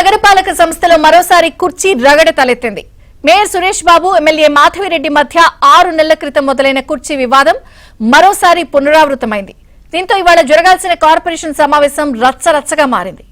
నగరపాలక సంస్థలో మరోసారి కుర్చీ రగడ తలెత్తింది. మేయర్ సురేష్ బాబు, ఎమ్మెల్యే మాధవిరెడ్డి మధ్య 6 నెలల క్రితం మొదలైన కుర్చీ వివాదం మరోసారి పునరావృతమైంది. దీంతో ఇవాళ జరగాల్సిన కార్పొరేషన్ సమావేశం రచ్చరచ్చగా మారింది.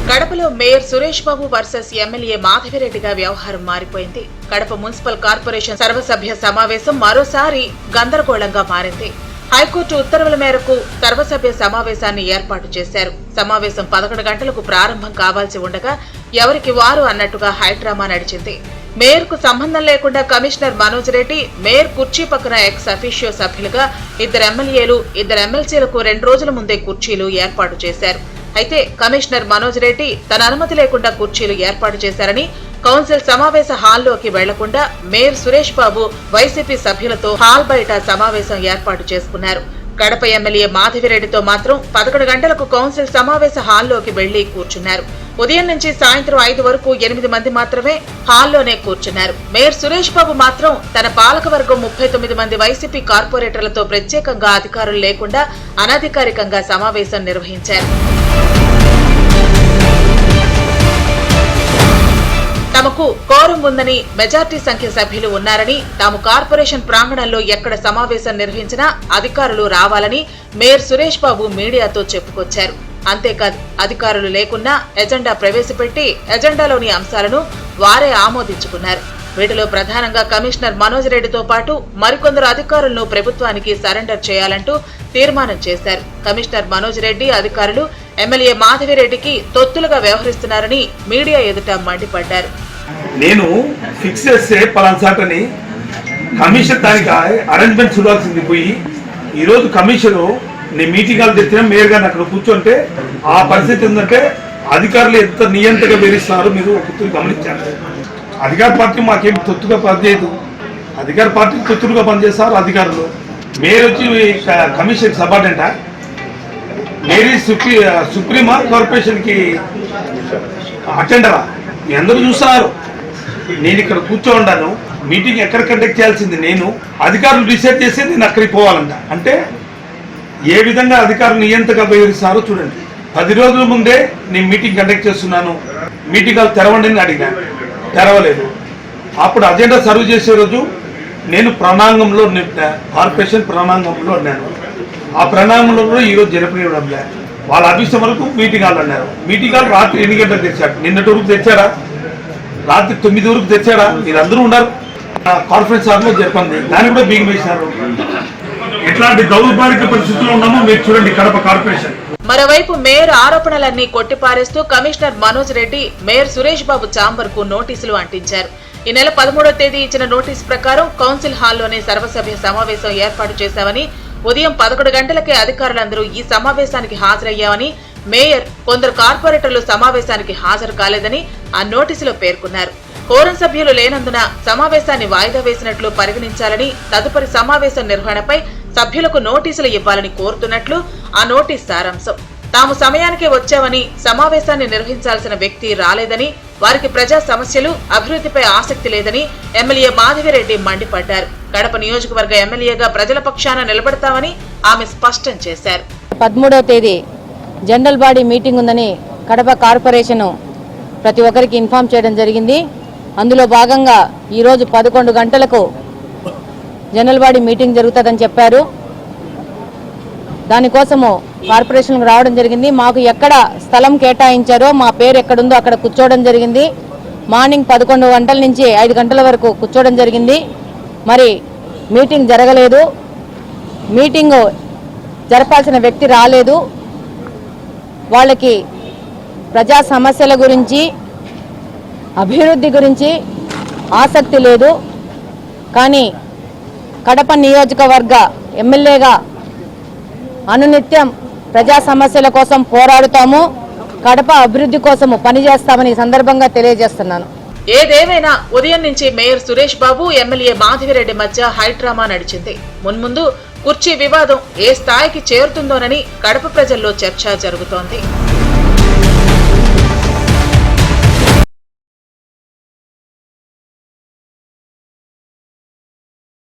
కడపలో మేయర్ సురేష్ బాబు వర్సెస్ ఎమ్మెల్యే మాధవిరెడ్డిగా వ్యవహారం మారిపోయింది. కడప మున్సిపల్ కార్పొరేషన్ సర్వసభ్య సమావేశం మరోసారి గందరగోళంగా మారింది. హైకోర్టు ఉత్తర్వుల మేరకు సర్వసభ్య సమావేశాన్ని ఏర్పాటు చేశారు. సమావేశం 11 గంటలకు ప్రారంభం కావాల్సి ఉండగా ఎవరికి వారు అన్నట్టుగా హైడ్రామా నడిచింది. మేయర్ కు సంబంధం లేకుండా కమిషనర్ మనోజ్ రెడ్డి, మేయర్ కుర్చీ పక్కన ఎక్స్ అఫీషియో సభ్యులుగా 2 ఎమ్మెల్యేలు, 2 ఎమ్మెల్సీలకు 2 రోజుల ముందే కుర్చీలు ఏర్పాటు చేశారు. అయితే కమిషనర్ మనోజ్ రెడ్డి తన అనుమతి లేకుండా కుర్చీలు ఏర్పాటు చేశారని, కౌన్సిల్ సమావేశ హాల్లోకి వెళ్లకుండా మేయర్ సురేష్ బాబు వైసీపీ సభ్యులతో హాల్ బయట సమావేశం ఏర్పాటు చేసుకున్నారు. కడప ఎమ్మెల్యే మాధవిరెడ్డితో మాత్రం 11 గంటలకు కౌన్సిల్ సమావేశ హాల్లోకి వెళ్లి కూర్చున్నారు. ఉదయం నుంచి సాయంత్రం 5 వరకు 8 మంది మాత్రమే హాల్లోనే కూర్చున్నారు. మేయర్ సురేష్ బాబు మాత్రం తన పాలకవర్గం 39 మంది వైసీపీ కార్పొరేటర్లతో ప్రత్యేకంగా అధికారులు లేకుండా అనధికారికంగా సమావేశం నిర్వహించారు. తమకు కోరం ఉందని, మెజార్టీ సంఖ్య సభ్యులు ఉన్నారని, తాము కార్పొరేషన్ ప్రాంగణంలో ఎక్కడ సమావేశం నిర్వహించినా అధికారులు రావాలని మేయర్ సురేష్ బాబు మీడియాతో చెప్పుకొచ్చారు. అంతేకాదు, అధికారులు లేకున్నా ఎజెండా ప్రవేశపెట్టి ఎజెండాలోని అంశాలను వారే ఆమోదించుకున్నారు. వీటిలో ప్రధానంగా కమిషనర్ మనోజ్ రెడ్డితో పాటు మరికొందరు అధికారులను ప్రభుత్వానికి సరెండర్ చేయాలంటూ తీర్మానం చేశారు. కమిషనర్ మనోజ్ రెడ్డి అధికారులు ఎమ్మెల్యే మాధవిరెడ్డికి తొత్తులుగా వ్యవహరిస్తున్నారని మీడియా ఎదుట మండిపడ్డారు. నేను ఫిక్స్ చేస్తే పలాన్సాటని కమిషన్ దానికి అరేంజ్మెంట్ చూడాల్సింది పోయి ఈరోజు కమిషన్ నేను మీటింగ్ హాల్ తెచ్చిన మేయర్ గారిని అక్కడ కూర్చుంటే ఆ పరిస్థితి ఏంటంటే అధికారులు ఎంత నియంత్రణగా బెదిరిస్తున్నారు మీరు ఒకసారి గమనించారు. అధికార పార్టీ మాకేం తొత్తుగా పనిచేయదు, అధికార పార్టీ తొత్తులుగా పనిచేస్తారు అధికారులు. మేయర్ వచ్చి కమిషన్ సబార్డినేటా, మేరీ సుప్రీమా కార్పొరేషన్కి అటెండరా? మీ అందరూ చూస్తున్నారు. నేను ఇక్కడ కూర్చోండాను, మీటింగ్ ఎక్కడ కండక్ట్ చేయాల్సింది నేను, అధికారులు డిసైడ్ చేసి నేను అక్కడికి పోవాలంట. అంటే ఏ విధంగా అధికారులు నియంతగా వ్యవహరిస్తారో చూడండి. 10 రోజుల ముందే నేను మీటింగ్ కండక్ట్ చేస్తున్నాను, మీటింగ్ హాల్ తెరవండి అని అడిగాను, తెరవలేదు. అప్పుడు అజెండా సర్వ్ చేసే రోజు నేను ప్రణాంగంలో, కార్పొరేషన్ ప్రణాంగంలో ఉన్నాను. ఆ ప్రణాంగంలో కూడా ఈరోజు జరపనివ్వడం లేదు. వాళ్ళ ఆఫీస్ వరకు మీటింగ్ హాల్ అన్నారు. మీటింగ్ హాల్ రాత్రి 8 గంటలకు తెచ్చారు. నిన్నటి వరకు తెచ్చారా? రాత్రి 9 వరకు తెచ్చారా? మీరు అందరూ ఉన్నారు. కాన్ఫరెన్స్ హాల్లో జరపండి, దాన్ని కూడా బిగిన్ వేసినారు. ఎట్లాంటి దౌర్భాగ్య పరిస్థితుల్లో ఉన్నామో మీరు చూడండి కడప కార్పొరేషన్. మరోవైపు మేయర్ ఆరోపణలన్నీ కొట్టిపారేస్తూ commissioner Manoj Reddy mayor Suresh Babu chamber కు నోటీసులు అంటించారు. ఈ నెల 13వ తేదీ ఇచ్చిన నోటీసు ప్రకారం కౌన్సిల్ హాల్లోనే సర్వసభ్య సమావేశం ఏర్పాటు చేశామని, ఉదయం 11 గంటలకే అధికారులందరూ ఈ సమావేశానికి హాజరయ్యామని, మేయర్ కొందరు కార్పొరేటర్లు సమావేశానికి హాజరు కాలేదని ఆ నోటీసులో పేర్కొన్నారు. కోరం సభ్యులు లేనందున సమావేశాన్ని వాయిదా వేసినట్లు పరిగణించాలని, తదుపరి సమావేశం నిర్వహణపై సభ్యులకు నోటీసులు ఇవ్వాలని కోరుతున్నట్లు ఆ నోటీస్ సారాంశం. తాము సమయానికే వచ్చామని, సమావేశాన్ని నిర్వహించాల్సిన వ్యక్తి రాలేదని, వారికి ప్రజా సమస్యలు, అభివృద్ధిపై ఆసక్తి లేదని ఎమ్మెల్యే మాధవిరెడ్డి మండిపడ్డారు. కడప నియోజకవర్గ ఎమ్మెల్యేగా ప్రజల పక్షాన నిలబడతామని ఆమె స్పష్టం చేశారు. 13వ తేదీ జనరల్ బాడీ మీటింగ్ ఉందని కడప కార్పొరేషన్ ప్రతి ఒక్కరికి ఇన్ఫార్మ్ చేయడం జరిగింది. అందులో భాగంగా ఈరోజు 11 గంటలకు జనరల్ బాడీ మీటింగ్ జరుగుతుందని చెప్పారు. దానికోసము కార్పొరేషన్కి రావడం జరిగింది. మాకు ఎక్కడ స్థలం కేటాయించారో, మా పేరు ఎక్కడుందో అక్కడ కూర్చోవడం జరిగింది. మార్నింగ్ 11 గంటల నుంచి 5 గంటల వరకు కూర్చోవడం జరిగింది. మరి మీటింగ్ జరగలేదు, మీటింగు జరపాల్సిన వ్యక్తి రాలేదు. వాళ్ళకి ప్రజా సమస్యల గురించి, అభివృద్ధి గురించి ఆసక్తి లేదు. కానీ కడప నియోజకవర్గ ఎమ్మెల్యేగా అనునిత్యం ప్రజా సమస్యల కోసం పోరాడుతాము, కడప అభివృద్ధి కోసము పనిచేస్తామని ఈ సందర్భంగా తెలియజేస్తున్నాను. ఏదేమైనా ఉదయం నుంచి మేయర్ సురేష్ బాబు, ఎమ్మెల్యే మాధవిరెడ్డి మధ్య హైడ్రామా నడిచింది. మున్ముందు కుర్చీ వివాదం ఏ స్థాయికి చేరుతుందోనని కడప ప్రజల్లో చర్చ జరుగుతోంది.